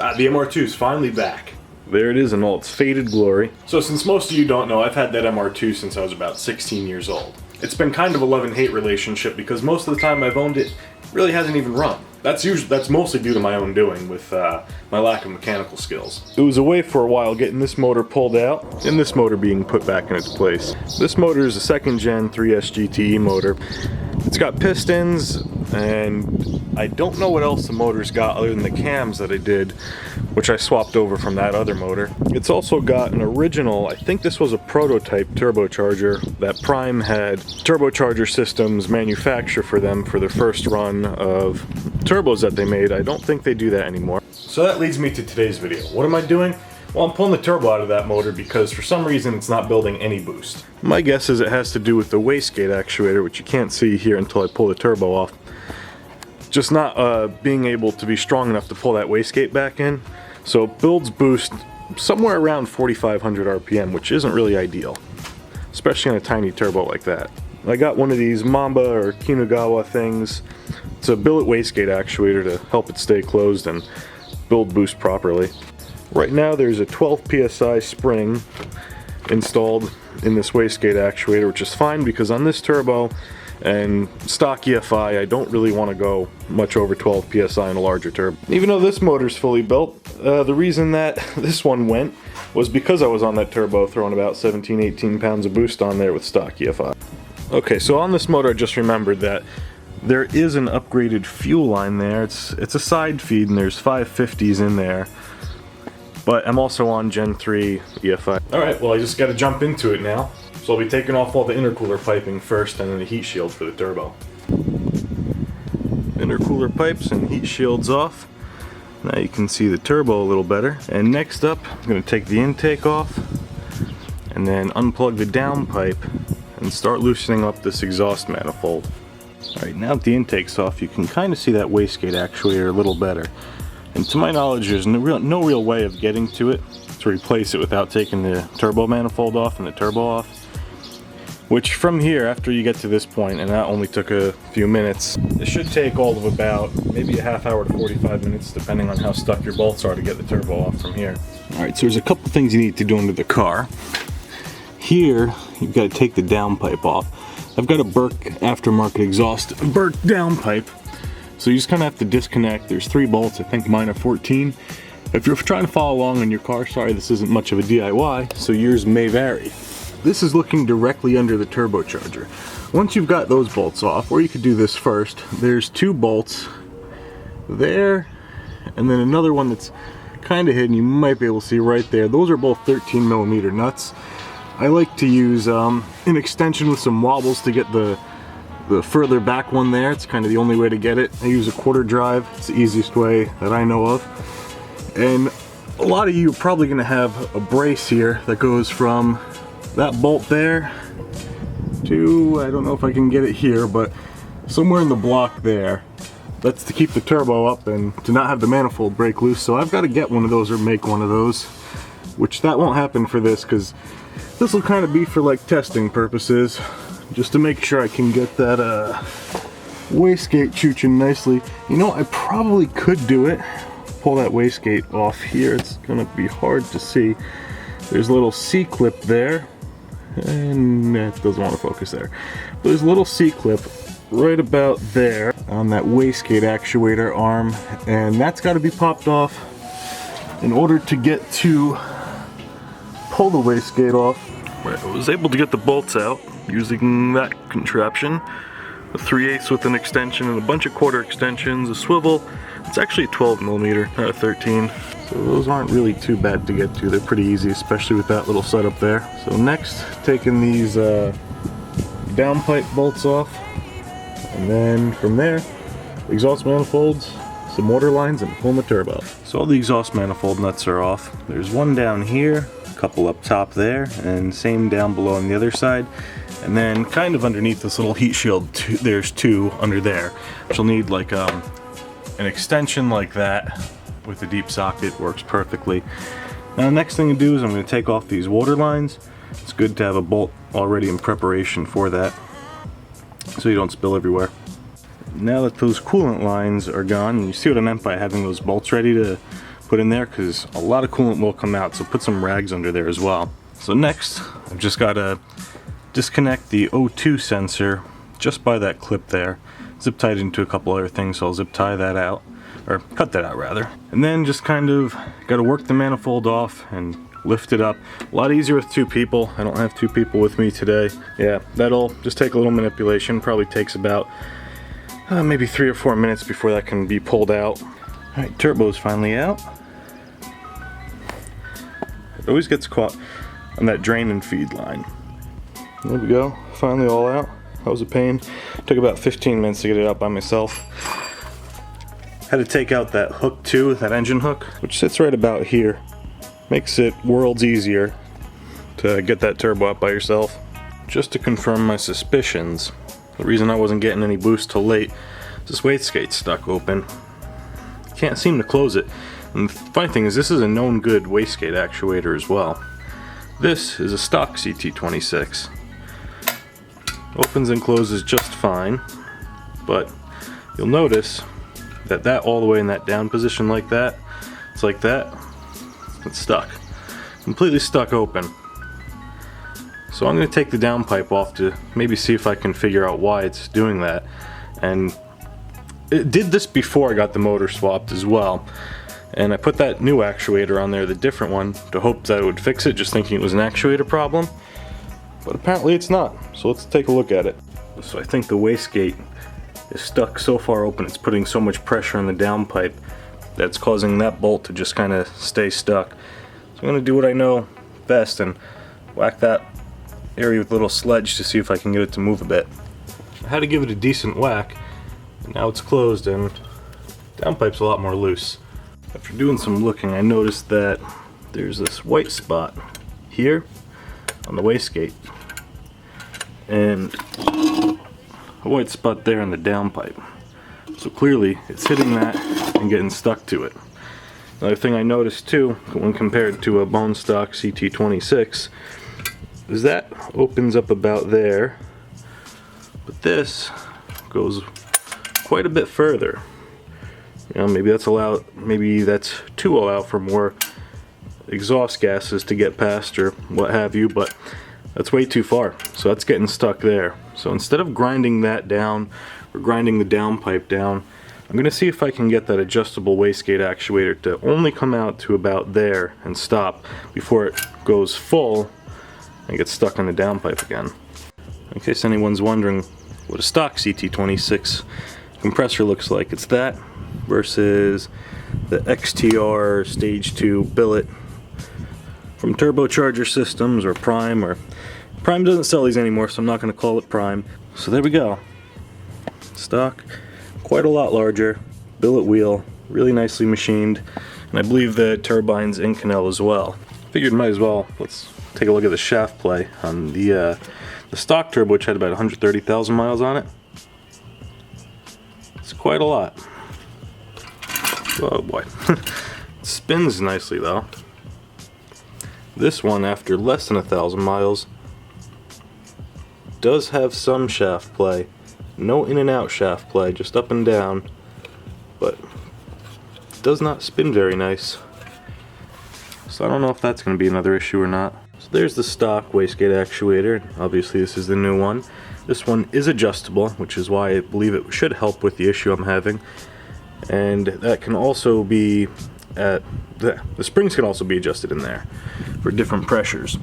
The MR2 is finally back. There it is in all its faded glory. So since most of you don't know, I've had that MR2 since I was about 16 years old. It's been kind of a love-and-hate relationship because most of the time I've owned it, it really hasn't even run. That's mostly due to my own doing with my lack of mechanical skills. It was away for a while getting this motor pulled out and this motor being put back in its place. This motor is a 2nd gen 3S GTE motor. It's got pistons, and I don't know what else the motor's got other than the cams that I did, which I swapped over from that other motor. It's also got an original, I think this was a prototype turbocharger that Prime had turbocharger systems manufacture for them for their first run of turbos that they made. I don't think they do that anymore. So that leads me to today's video. What am I doing? Well, I'm pulling the turbo out of that motor because for some reason it's not building any boost. My guess is it has to do with the wastegate actuator, which you can't see here until I pull the turbo off. Just not being able to be strong enough to pull that wastegate back in. So it builds boost somewhere around 4,500 RPM, which isn't really ideal, especially on a tiny turbo like that. I got one of these Mamaba or Kinugawa things. It's a billet wastegate actuator to help it stay closed and build boost properly. Right now there's a 12 psi spring installed in this wastegate actuator, which is fine because on this turbo and stock EFI I don't really want to go much over 12 psi in a larger turbo. Even though this motor's fully built, the reason that this one went was because I was on that turbo throwing about 17-18 pounds of boost on there with stock EFI. Okay, so on this motor I just remembered that there is an upgraded fuel line there. It's a side feed and there's 550s in there. But I'm also on Gen 3 EFI. Alright, well I just gotta jump into it now. So I'll be taking off all the intercooler piping first and then the heat shield for the turbo. Intercooler pipes and heat shields off. Now you can see the turbo a little better. And next up, I'm gonna take the intake off and then unplug the downpipe and start loosening up this exhaust manifold. Alright, now that the intake's off, you can kind of see that wastegate actuator a little better. And to my knowledge, there's no real way of getting to it to replace it without taking the turbo manifold off and the turbo off. Which from here, after you get to this point, and that only took a few minutes, it should take all of about maybe a half hour to 45 minutes depending on how stuck your bolts are to get the turbo off from here. Alright, so there's a couple things you need to do under the car. Here, you've got to take the downpipe off. I've got a Burke aftermarket exhaust, Burke downpipe. So you just kind of have to disconnect. There's 3 bolts, I think mine are 14. If you're trying to follow along on your car, sorry this isn't much of a DIY, so yours may vary. This is looking directly under the turbocharger. Once you've got those bolts off, or you could do this first, there's 2 bolts there, and then another one that's kind of hidden, you might be able to see right there. Those are both 13mm nuts. I like to use an extension with some wobbles to get the further back one there. It's kind of the only way to get it. I use a quarter drive. It's the easiest way that I know of. And a lot of you are probably going to have a brace here that goes from that bolt there to, I don't know if I can get it here, but somewhere in the block there. That's to keep the turbo up and to not have the manifold break loose. So I've got to get one of those or make one of those, which that won't happen for this because this will kind of be for like testing purposes. Just to make sure I can get that wastegate chooching nicely. You know, I probably could do it. Pull that wastegate off here. It's gonna be hard to see. There's a little C-clip there. And it doesn't want to focus there. But there's a little C-clip right about there on that wastegate actuator arm. And that's got to be popped off in order to get to pull the wastegate off. Right, I was able to get the bolts out using that contraption. A 3/8 with an extension and a bunch of quarter extensions, a swivel. It's actually 12mm, not a 13. So those aren't really too bad to get to. They're pretty easy, especially with that little setup there. So next, taking these downpipe bolts off. And then from there, exhaust manifolds, some motor lines, and pulling the turbo. So all the exhaust manifold nuts are off. There's one down here, a couple up top there, and same down below on the other side. And then kind of underneath this little heat shield, there's 2 under there, which will need like an extension like that with a deep socket. Works perfectly. Now the next thing to do is I'm going to take off these water lines. It's good to have a bolt already in preparation for that, so you don't spill everywhere. Now that those coolant lines are gone, and you see what I meant by having those bolts ready to put in there because a lot of coolant will come out, so put some rags under there as well. So next, I've just got to disconnect the O2 sensor just by that clip there. Zip tied into a couple other things, so I'll zip tie that out, or cut that out rather. And then just kind of got to work the manifold off and lift it up. A lot easier with two people. I don't have two people with me today. Yeah, that'll just take a little manipulation. Probably takes about maybe 3 or 4 minutes before that can be pulled out. Alright, turbo's finally out. It always gets caught on that drain and feed line. There we go, finally all out. That was a pain. Took about 15 minutes to get it out by myself. Had to take out that hook too, that engine hook, which sits right about here. Makes it worlds easier to get that turbo out by yourself. Just to confirm my suspicions, the reason I wasn't getting any boost till late is this wastegate's stuck open. Can't seem to close it. And the funny thing is, this is a known good wastegate actuator as well. This is a stock CT26. Opens and closes just fine, but you'll notice that all the way in that down position like that, it's like that, it's stuck. Completely stuck open. So I'm going to take the downpipe off to maybe see if I can figure out why it's doing that. And it did this before I got the motor swapped as well. And I put that new actuator on there, the different one, to hope that it would fix it, just thinking it was an actuator problem. But apparently it's not, so let's take a look at it. So I think the wastegate is stuck so far open, it's putting so much pressure on the downpipe that's causing that bolt to just kind of stay stuck. So I'm going to do what I know best and whack that area with a little sledge to see if I can get it to move a bit. I had to give it a decent whack, and now it's closed and the downpipe's a lot more loose. After doing some looking, I noticed that there's this white spot here on the wastegate and a white spot there in the downpipe. So clearly it's hitting that and getting stuck to it. Another thing I noticed too, when compared to a bone stock CT26, is that opens up about there, but this goes quite a bit further. You know, maybe that's to allow for more exhaust gases to get past or what have you, but that's way too far. So that's getting stuck there. So instead of grinding that down or grinding the downpipe down, I'm going to see if I can get that adjustable wastegate actuator to only come out to about there and stop before it goes full and gets stuck on the downpipe again. In case anyone's wondering what a stock CT26 compressor looks like, it's that versus the XTR Stage 2 billet from Turbocharger Systems or Prime. Or Prime doesn't sell these anymore, so I'm not going to call it Prime. So there we go. Stock, quite a lot larger, billet wheel, really nicely machined, and I believe the turbine's Inconel as well. Figured might as well, let's take a look at the shaft play on the stock turbo, which had about 130,000 miles on it. It's quite a lot. Oh boy. It spins nicely though. This one, after less than 1,000 miles, does have some shaft play. No in and out shaft play, just up and down, but does not spin very nice. So I don't know if that's going to be another issue or not. So there's the stock wastegate actuator. Obviously this is the new one. This one is adjustable, which is why I believe it should help with the issue I'm having. And that can also be at the springs can also be adjusted in there for different pressures.